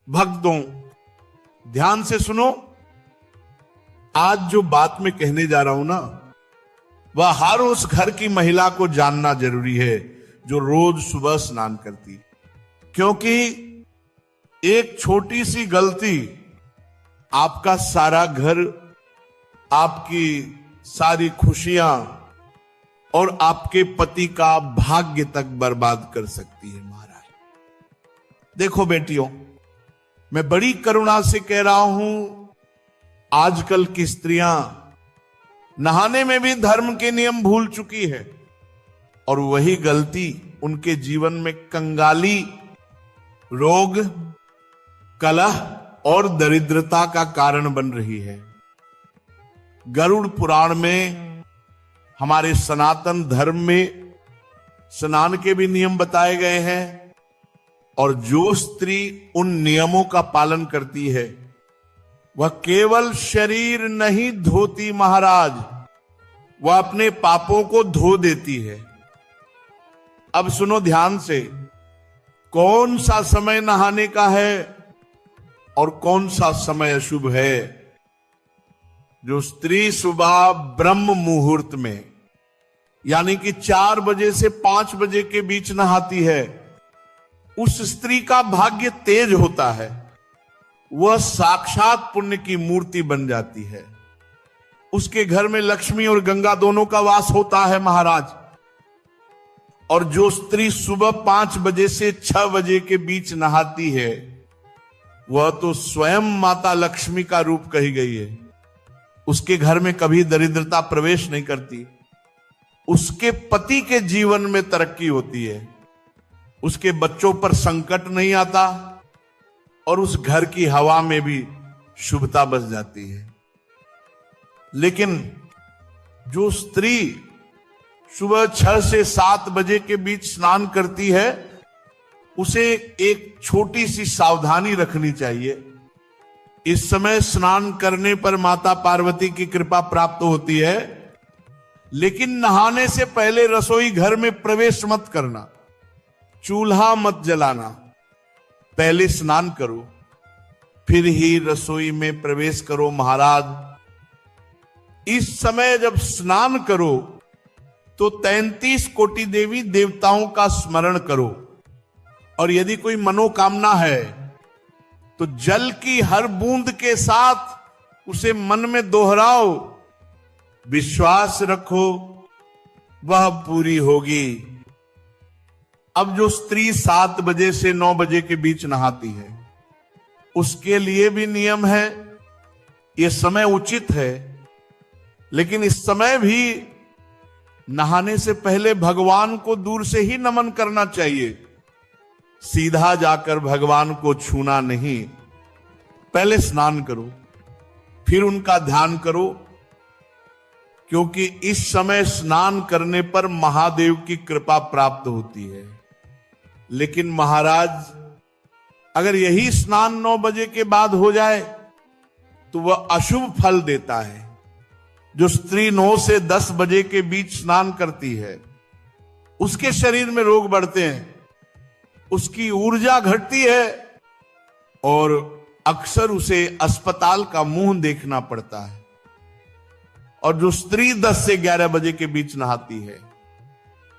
भक्तों, ध्यान से सुनो। आज जो बात मैं कहने जा रहा हूं ना, वह हर उस घर की महिला को जानना जरूरी है जो रोज सुबह स्नान करती, क्योंकि एक छोटी सी गलती आपका सारा घर, आपकी सारी खुशियां और आपके पति का भाग्य तक बर्बाद कर सकती है। महाराज देखो बेटियों, मैं बड़ी करुणा से कह रहा हूं, आजकल की स्त्रियां नहाने में भी धर्म के नियम भूल चुकी है और वही गलती उनके जीवन में कंगाली, रोग, कलह और दरिद्रता का कारण बन रही है। गरुड़ पुराण में, हमारे सनातन धर्म में स्नान के भी नियम बताए गए हैं और जो स्त्री उन नियमों का पालन करती है वह केवल शरीर नहीं धोती महाराज, वह अपने पापों को धो देती है। अब सुनो ध्यान से, कौन सा समय नहाने का है और कौन सा समय अशुभ है। जो स्त्री सुबह ब्रह्म मुहूर्त में, यानी कि 4 बजे से 5 बजे के बीच नहाती है, उस स्त्री का भाग्य तेज होता है, वह साक्षात पुण्य की मूर्ति बन जाती है। उसके घर में लक्ष्मी और गंगा दोनों का वास होता है महाराज। और जो स्त्री सुबह 5 बजे से 6 बजे के बीच नहाती है, वह तो स्वयं माता लक्ष्मी का रूप कही गई है। उसके घर में कभी दरिद्रता प्रवेश नहीं करती, उसके पति के जीवन में तरक्की होती है, उसके बच्चों पर संकट नहीं आता और उस घर की हवा में भी शुभता बस जाती है। लेकिन जो स्त्री सुबह 6 से 7 बजे के बीच स्नान करती है, उसे एक छोटी सी सावधानी रखनी चाहिए। इस समय स्नान करने पर माता पार्वती की कृपा प्राप्त होती है, लेकिन नहाने से पहले रसोई घर में प्रवेश मत करना, चूल्हा मत जलाना। पहले स्नान करो, फिर ही रसोई में प्रवेश करो महाराज। इस समय जब स्नान करो तो 33 कोटि देवी देवताओं का स्मरण करो और यदि कोई मनोकामना है तो जल की हर बूंद के साथ उसे मन में दोहराओ, विश्वास रखो वह पूरी होगी। अब जो स्त्री 7 बजे से 9 बजे के बीच नहाती है, उसके लिए भी नियम है। यह समय उचित है, लेकिन इस समय भी नहाने से पहले भगवान को दूर से ही नमन करना चाहिए, सीधा जाकर भगवान को छूना नहीं। पहले स्नान करो, फिर उनका ध्यान करो, क्योंकि इस समय स्नान करने पर महादेव की कृपा प्राप्त होती है। लेकिन महाराज, अगर यही स्नान 9 बजे के बाद हो जाए तो वह अशुभ फल देता है। जो स्त्री 9 से 10 बजे के बीच स्नान करती है, उसके शरीर में रोग बढ़ते हैं, उसकी ऊर्जा घटती है और अक्सर उसे अस्पताल का मुंह देखना पड़ता है। और जो स्त्री 10 से 11 बजे के बीच नहाती है,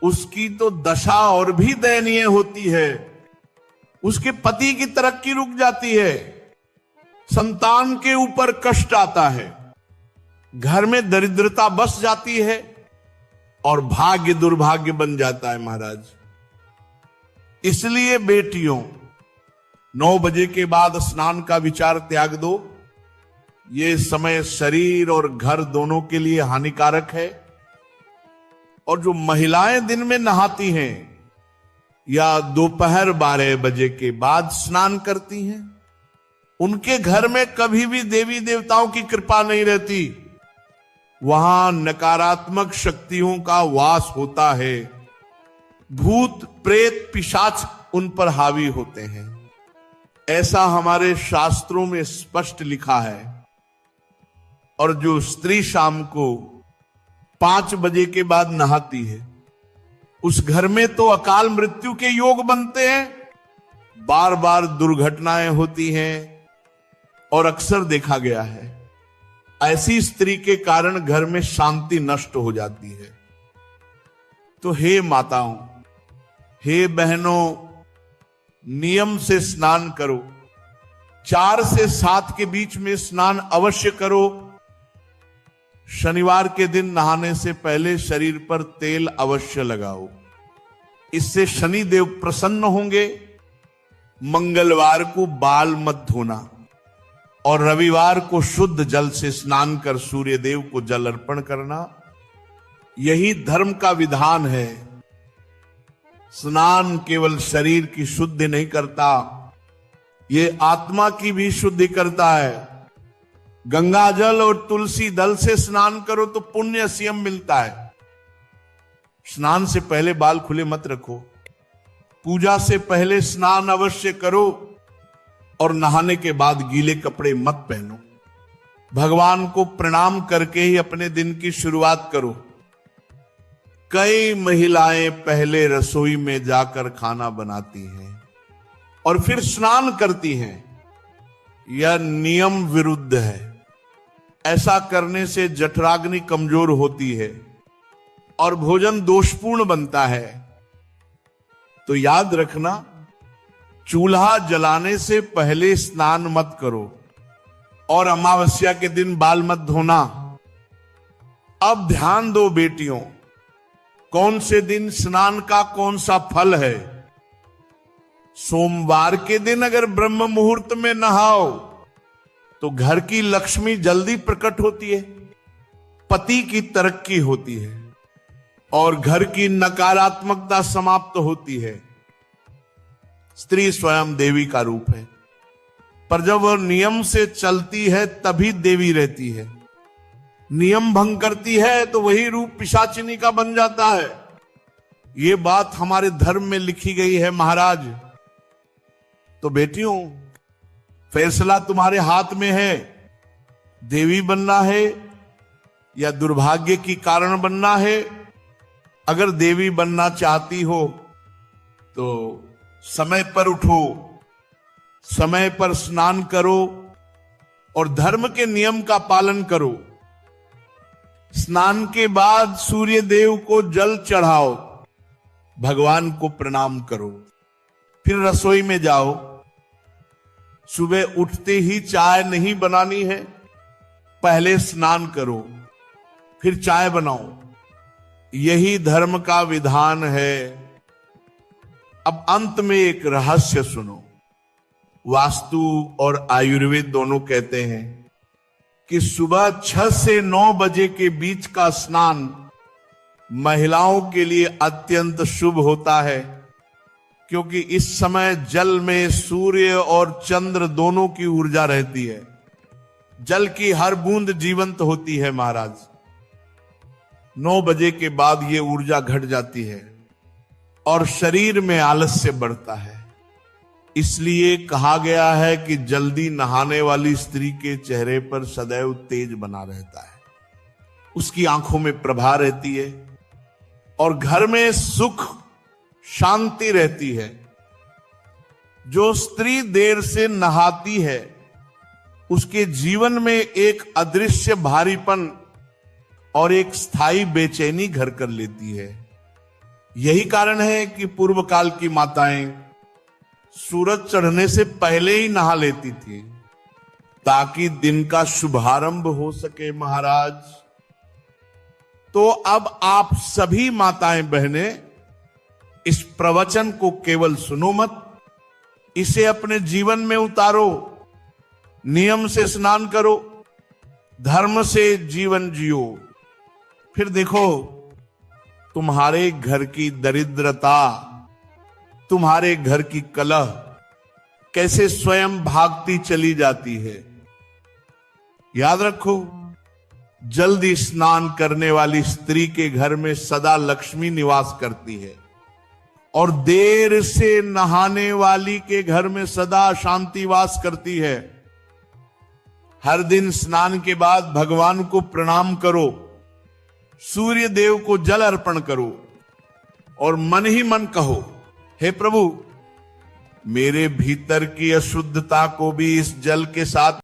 उसकी तो दशा और भी दयनीय होती है। उसके पति की तरक्की रुक जाती है, संतान के ऊपर कष्ट आता है, घर में दरिद्रता बस जाती है और भाग्य दुर्भाग्य बन जाता है महाराज। इसलिए बेटियों, 9 बजे के बाद स्नान का विचार त्याग दो। ये समय शरीर और घर दोनों के लिए हानिकारक है। और जो महिलाएं दिन में नहाती हैं या दोपहर 12 बजे के बाद स्नान करती हैं, उनके घर में कभी भी देवी देवताओं की कृपा नहीं रहती। वहां नकारात्मक शक्तियों का वास होता है, भूत प्रेत पिशाच उन पर हावी होते हैं। ऐसा हमारे शास्त्रों में स्पष्ट लिखा है। और जो स्त्री शाम को 5 बजे के बाद नहाती है, उस घर में तो अकाल मृत्यु के योग बनते हैं बार बार दुर्घटनाएं होती हैं और अक्सर देखा गया है ऐसी स्त्री के कारण घर में शांति नष्ट हो जाती है। तो हे माताओं, हे बहनों, नियम से स्नान करो। 4 से 7 के बीच में स्नान अवश्य करो। शनिवार के दिन नहाने से पहले शरीर पर तेल अवश्य लगाओ, इससे शनि देव प्रसन्न होंगे। मंगलवार को बाल मत धोना और रविवार को शुद्ध जल से स्नान कर सूर्य देव को जल अर्पण करना। यही धर्म का विधान है। स्नान केवल शरीर की शुद्धि नहीं करता, ये आत्मा की भी शुद्धि करता है। गंगा जल और तुलसी दल से स्नान करो तो पुण्य सियम मिलता है। स्नान से पहले बाल खुले मत रखो। पूजा से पहले स्नान अवश्य करो और नहाने के बाद गीले कपड़े मत पहनो। भगवान को प्रणाम करके ही अपने दिन की शुरुआत करो। कई महिलाएं पहले रसोई में जाकर खाना बनाती हैं और फिर स्नान करती हैं। यह नियम विरुद्ध है। ऐसा करने से जठराग्नि कमजोर होती है और भोजन दोषपूर्ण बनता है। तो याद रखना, चूल्हा जलाने से पहले स्नान मत करो और अमावस्या के दिन बाल मत धोना। अब ध्यान दो बेटियों, कौन से दिन स्नान का कौन सा फल है। सोमवार के दिन अगर ब्रह्म मुहूर्त में नहाओ तो घर की लक्ष्मी जल्दी प्रकट होती है, पति की तरक्की होती है और घर की नकारात्मकता समाप्त होती है। स्त्री स्वयं देवी का रूप है, पर जब वह नियम से चलती है तभी देवी रहती है। नियम भंग करती है तो वही रूप पिशाचिनी का बन जाता है। ये बात हमारे धर्म में लिखी गई है महाराज। तो बेटियों, फैसला तुम्हारे हाथ में है। देवी बनना है या दुर्भाग्य की कारण बनना है। अगर देवी बनना चाहती हो तो समय पर उठो, समय पर स्नान करो और धर्म के नियम का पालन करो। स्नान के बाद सूर्य देव को जल चढ़ाओ, भगवान को प्रणाम करो, फिर रसोई में जाओ। सुबह उठते ही चाय नहीं बनानी है, पहले स्नान करो फिर चाय बनाओ। यही धर्म का विधान है। अब अंत में एक रहस्य सुनो। वास्तु और आयुर्वेद दोनों कहते हैं कि सुबह 6 से 9 बजे के बीच का स्नान महिलाओं के लिए अत्यंत शुभ होता है, क्योंकि इस समय जल में सूर्य और चंद्र दोनों की ऊर्जा रहती है। जल की हर बूंद जीवंत होती है महाराज। 9 बजे के बाद ये ऊर्जा घट जाती है और शरीर में आलस्य बढ़ता है। इसलिए कहा गया है कि जल्दी नहाने वाली स्त्री के चेहरे पर सदैव तेज बना रहता है, उसकी आंखों में प्रभा रहती है और घर में सुख शांति रहती है। जो स्त्री देर से नहाती है उसके जीवन में एक अदृश्य भारीपन और एक स्थायी बेचैनी घर कर लेती है। यही कारण है कि पूर्व काल की माताएं सूरज चढ़ने से पहले ही नहा लेती थी ताकि दिन का शुभारंभ हो सके महाराज। तो अब आप सभी माताएं बहनें इस प्रवचन को केवल सुनो मत, इसे अपने जीवन में उतारो। नियम से स्नान करो, धर्म से जीवन जियो। फिर देखो तुम्हारे घर की दरिद्रता, तुम्हारे घर की कलह कैसे स्वयं भागती चली जाती है। याद रखो, जल्दी स्नान करने वाली स्त्री के घर में सदा लक्ष्मी निवास करती है और देर से नहाने वाली के घर में सदा शांति वास करती है। हर दिन स्नान के बाद भगवान को प्रणाम करो, सूर्य देव को जल अर्पण करो और मन ही मन कहो, हे प्रभु मेरे भीतर की अशुद्धता को भी इस जल के साथ